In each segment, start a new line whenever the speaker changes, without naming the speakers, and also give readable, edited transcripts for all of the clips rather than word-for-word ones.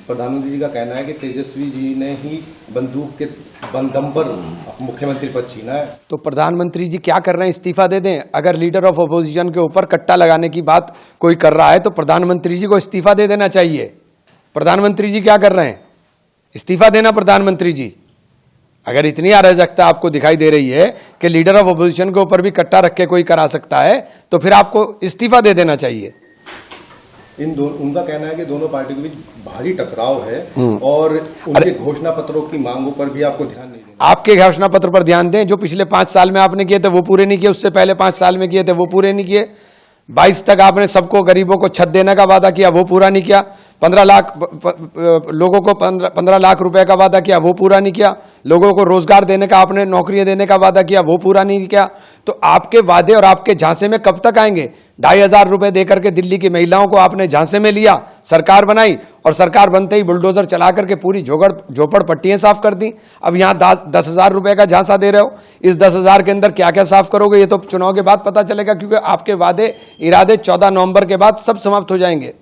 प्रधानमंत्री जी का कहना है कि तेजस्वी जी ने ही बंदूक के दम पर मुख्यमंत्री पद छीना है।
तो प्रधानमंत्री जी क्या कर रहे हैं? इस्तीफा दे दें। अगर लीडर ऑफ अपोजिशन के ऊपर कट्टा लगाने की बात कोई कर रहा है तो प्रधानमंत्री जी को इस्तीफा दे देना चाहिए। प्रधानमंत्री जी क्या कर रहे हैं? इस्तीफा देना प्रधानमंत्री जी। अगर इतनी अराजकता आपको दिखाई दे रही है कि लीडर ऑफ अपोजिशन के ऊपर भी कट्टा रख के कोई करा सकता है तो फिर आपको इस्तीफा दे देना चाहिए।
उनका कहना है कि दोनों पार्टियों के बीच भारी टकराव है और उनके घोषणा पत्रों की मांगों पर भी आपको ध्यान नहीं देना।
आपके घोषणा पत्र पर ध्यान दें। जो पिछले 5 साल में आपने किए थे वो पूरे नहीं किए, उससे पहले 5 साल में किए थे वो पूरे नहीं किए। 22 तक आपने सबको गरीबों को छत देने का वादा किया, वो पूरा नहीं किया। 15 लाख लोगों को 15 लाख रुपए का वादा किया, वो पूरा नहीं किया। लोगों को रोजगार देने का, आपने नौकरियां देने का वादा किया, वो पूरा नहीं किया। तो आपके वादे और आपके झांसे में कब तक आएंगे? 2,500 रुपए देकर के दिल्ली की महिलाओं को आपने झांसे में लिया, सरकार बनाई और सरकार बनते ही बुलडोजर चला करके पूरी झोपड़पट्टियां साफ कर दी। अब यहां 10,000 रुपए का झांसा दे रहे हो। इस 10,000 के अंदर क्या क्या साफ करोगे ये तो चुनाव के बाद पता चलेगा, क्योंकि आपके वादे इरादे 14 नवंबर के बाद सब समाप्त हो जाएंगे।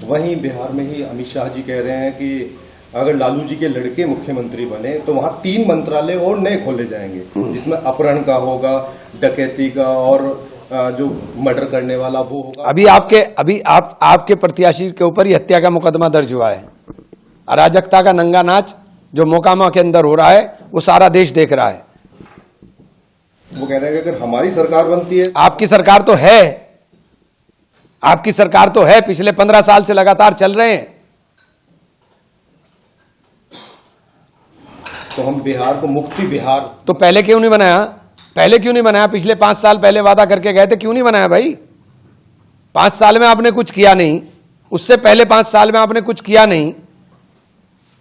वहीं बिहार में ही अमित शाह जी कह रहे हैं कि अगर लालू जी के लड़के मुख्यमंत्री बने तो वहां 3 मंत्रालय और नए खोले जाएंगे, जिसमें अपहरण का होगा, डकैती का और जो मर्डर करने वाला वो होगा।
अभी आपके प्रत्याशी के ऊपर ही हत्या का मुकदमा दर्ज हुआ है। अराजकता का नंगा नाच जो मोकामा के अंदर हो रहा है वो सारा देश देख रहा है।
वो कह रहे हैं कि अगर हमारी सरकार बनती है।
आपकी सरकार तो है, आपकी सरकार तो है, पिछले 15 साल से लगातार चल रहे हैं।
तो हम बिहार को मुक्ति बिहार
तो पहले क्यों नहीं बनाया? पहले क्यों नहीं बनाया? पिछले 5 साल पहले वादा करके गए थे, क्यों नहीं बनाया भाई? 5 साल में आपने कुछ किया नहीं, उससे पहले 5 साल में आपने कुछ किया नहीं,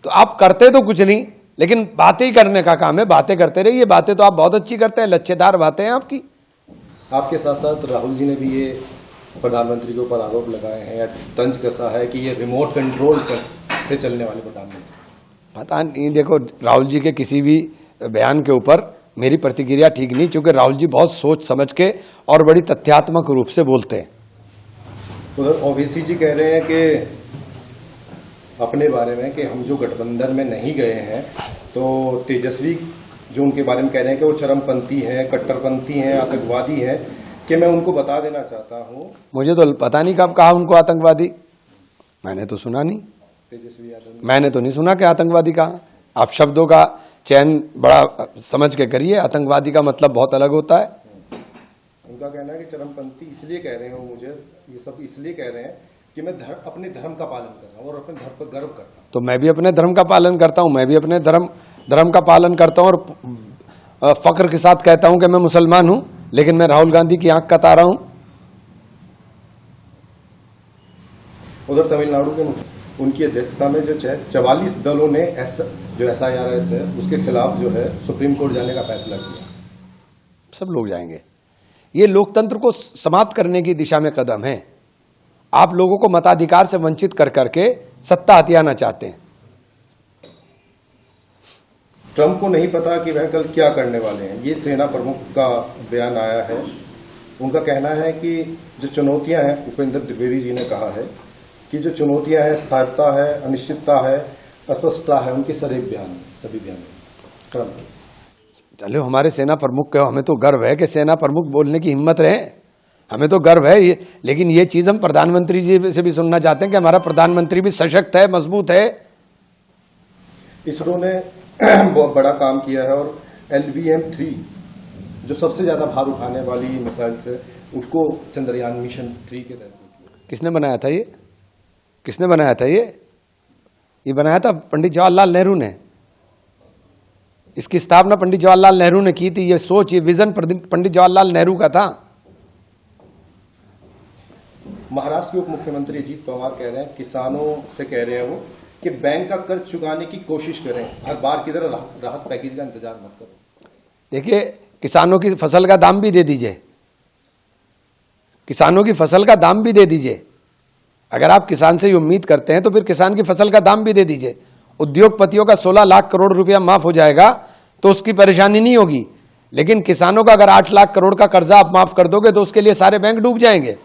तो आप करते तो कुछ नहीं, लेकिन बातें ही करने का काम है। बातें करते रहिए। बातें तो आप बहुत अच्छी करते हैं, लच्छेदार बातें हैं आपकी।
आपके साथ साथ राहुल जी ने भी ये प्रधानमंत्री के ऊपर आरोप लगाए हैं या तंज कसा है कि ये रिमोट कंट्रोल से चलने वाले प्रधानमंत्री।
पता नहीं, देखो राहुल जी के किसी भी बयान के ऊपर मेरी प्रतिक्रिया ठीक नहीं, क्योंकि राहुल जी बहुत सोच समझ के और बड़ी तथ्यात्मक रूप से बोलते हैं।
उधर ओवैसी जी कह रहे हैं कि अपने बारे में कि हम जो गठबंधन में नहीं गए हैं तो तेजस्वी जो उनके बारे में कह रहे हैं कि वो चरमपंथी हैं, कट्टरपंथी हैं, आतंकवादी हैं, कि मैं उनको बता देना चाहता हूं।
मुझे तो पता नहीं कब कहा उनको आतंकवादी, मैंने तो सुना नहीं।
तेजस्वी यादव
मैंने तो नहीं सुना कि आतंकवादी कहा। आप शब्दों का चयन बड़ा समझ के करिए। आतंकवादी का मतलब बहुत अलग होता है।
उनका कहना है कि चरमपंथी इसलिए कह रहे हो, मुझे ये सब इसलिए कह रहे हैं कि मैं अपने धर्म का पालन कर रहा हूँ और अपने धर्म पर गर्व करता हूँ।
तो मैं भी अपने धर्म का पालन करता हूँ, मैं भी अपने धर्म का पालन करता हूँ और फक्र के साथ कहता हूँ कि मैं मुसलमान हूँ, लेकिन मैं राहुल गांधी की आंख का तारा हूँ।
उधर तमिलनाडु के उनकी अध्यक्षता में जो 44 दलों ने जो SIRS है उसके खिलाफ जो है सुप्रीम कोर्ट जाने का फैसला किया।
सब लोग जाएंगे। ये लोकतंत्र को समाप्त करने की दिशा में कदम है। आप लोगों को मताधिकार से वंचित कर करके सत्ता हथियाना चाहते हैं।
ट्रंप को नहीं पता कि वह कल क्या करने वाले हैं, ये सेना प्रमुख का बयान आया है। उनका कहना है कि जो चुनौतियां हैं, उपेंद्र द्विवेदी जी ने कहा है कि जो चुनौतियां हैं, स्थिरता है, अनिश्चितता है, अस्पष्टता है, उनके सभी बयान ट्रंप।
चलो, हमारे सेना प्रमुख के हमें तो गर्व है कि सेना प्रमुख बोलने की हिम्मत रहे, हमें तो गर्व है ये। लेकिन ये चीज हम प्रधानमंत्री जी से भी सुनना चाहते हैं कि हमारा प्रधानमंत्री भी सशक्त है, मजबूत है।
इसरो ने बहुत बड़ा काम किया है और LVM-3 जो सबसे ज्यादा भार उठाने वाली मिसाइल है उसको चंद्रयान मिशन 3 के तहत।
किसने बनाया था ये? किसने बनाया था ये बनाया था पंडित जवाहरलाल नेहरू ने। इसकी स्थापना पंडित जवाहरलाल नेहरू ने की थी। ये सोच, ये विजन पंडित जवाहरलाल नेहरू का था।
महाराष्ट्र के उप मुख्यमंत्री अजीत पवार कह रहे हैं, किसानों से कह रहे हैं वो कि बैंक का कर्ज चुकाने की कोशिश करें, हर बार की तरह राहत पैकेज का इंतजार मत करो।
देखिए, किसानों की फसल का दाम भी दे दीजिए, किसानों की फसल का दाम भी दे दीजिए। अगर आप किसान से उम्मीद करते हैं तो फिर किसान की फसल का दाम भी दे दीजिए। उद्योगपतियों का 16 लाख करोड़ रुपया माफ हो जाएगा तो उसकी परेशानी नहीं होगी, लेकिन किसानों का अगर 8 लाख करोड़ का कर्जा आप माफ कर दोगे तो उसके लिए सारे बैंक डूब जाएंगे।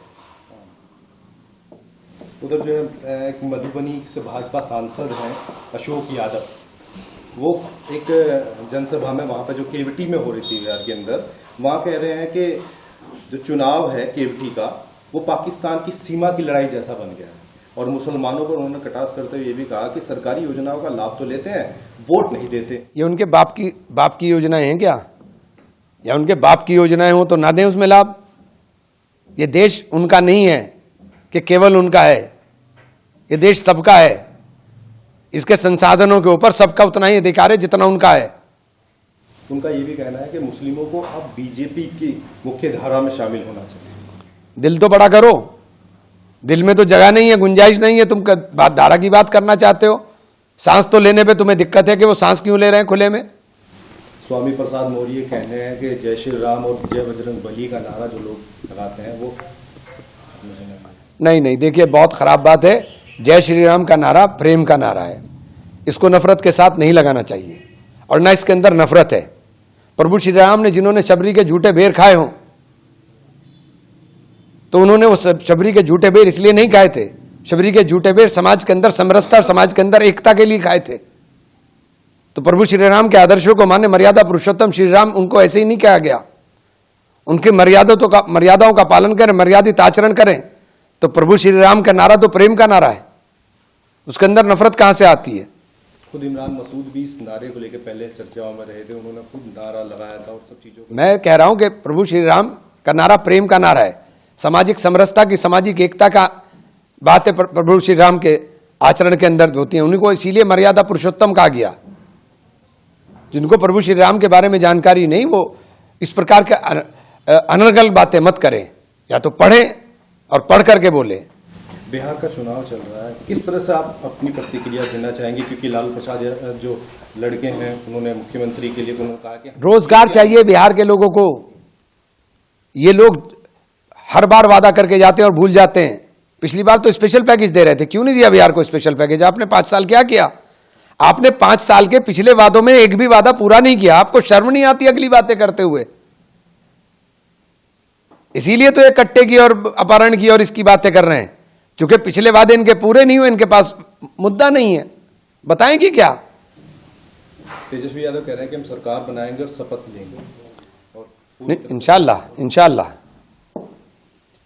उधर जो है एक मधुबनी से भाजपा सांसद हैं अशोक यादव, वो एक जनसभा में वहां पर जो केवटी में हो रही थी बिहार के अंदर, वहां कह रहे हैं कि जो चुनाव है केवटी का वो पाकिस्तान की सीमा की लड़ाई जैसा बन गया है। और मुसलमानों पर उन्होंने कटाक्ष करते हुए ये भी कहा कि सरकारी योजनाओं का लाभ तो लेते हैं, वोट नहीं देते।
ये उनके बाप की योजनाएं हैं क्या? या उनके बाप की योजनाएं हो तो ना दें उसमें लाभ? ये देश उनका नहीं है कि केवल उनका है, ये देश सबका है। इसके संसाधनों के ऊपर सबका उतना ही अधिकार है जितना उनका है।
उनका ये भी कहना है कि मुस्लिमों को अब बीजेपी की मुख्य धारा में शामिल होना चाहिए।
दिल तो बड़ा करो, दिल में तो जगह नहीं है, गुंजाइश नहीं है। तुम धारा की बात करना चाहते हो, सांस तो लेने पे तुम्हें दिक्कत है कि वो सांस क्यों ले रहे हैं खुले में?
स्वामी प्रसाद मौर्य कहने हैं कि जय श्री राम और जय बजरंग बली का नारा जो लोग लगाते हैं वो
नहीं, देखिए बहुत खराब बात है। जय श्री राम का नारा प्रेम का नारा है, इसको नफरत के साथ नहीं लगाना चाहिए और ना इसके अंदर नफरत है। प्रभु श्री राम ने जिन्होंने शबरी के झूठे बेर खाए हों तो उन्होंने वो शबरी के झूठे बेर इसलिए नहीं खाए थे। शबरी के झूठे बेर समाज के अंदर समरसता और समाज के अंदर एकता के लिए खाए थे। तो प्रभु श्री राम के आदर्शों को माने, मर्यादा पुरुषोत्तम श्री राम, उनको ऐसे ही नहीं कहा गया। उनकी मर्यादाओं का पालन करें, मर्यादित आचरण करें। तो प्रभु श्री राम का नारा तो प्रेम का नारा है, उसके अंदर नफरत कहां से आती है?
खुद इमरान मसूद भी इस नारे को लेकर पहले चर्चाओं में रहे थे, उन्होंने खुद नारा लगाया था और सब चीजों को।
मैं कह रहा हूं कि प्रभु श्री राम का नारा प्रेम का नारा है, सामाजिक समरसता की, सामाजिक एकता का बातें प्रभु श्री राम के आचरण के अंदर होती हैं। उन्हीं को इसीलिए मर्यादा पुरुषोत्तम कहा गया। जिनको प्रभु श्री राम के बारे में जानकारी नहीं, वो इस प्रकार के अनर्गल बातें मत करें, या तो पढ़ें और पढ़ करके बोले।
बिहार का चुनाव चल रहा है, किस तरह से आप अपनी प्रतिक्रिया देना चाहेंगे? क्योंकि लालू प्रसाद जो लड़के हैं उन्होंने मुख्यमंत्री के लिए उन्होंने कहा कि
रोजगार चाहिए बिहार के लोगों को। ये लोग हर बार वादा करके जाते हैं और भूल जाते हैं। पिछली बार तो स्पेशल पैकेज दे रहे थे, क्यों नहीं दिया बिहार को स्पेशल पैकेज? आपने 5 साल क्या किया? आपने 5 साल के पिछले वादों में एक भी वादा पूरा नहीं किया। आपको शर्म नहीं आती अगली बातें करते हुए? इसीलिए तो ये कट्टे की और अपहरण की और इसकी बातें कर रहे हैं, क्योंकि पिछले वादे इनके पूरे नहीं हुए, इनके पास मुद्दा नहीं है। बताएंगे क्या?
तेजस्वी यादव कह रहे हैं कि हम सरकार बनाएंगे और शपथ लेंगे और
इंशाअल्लाह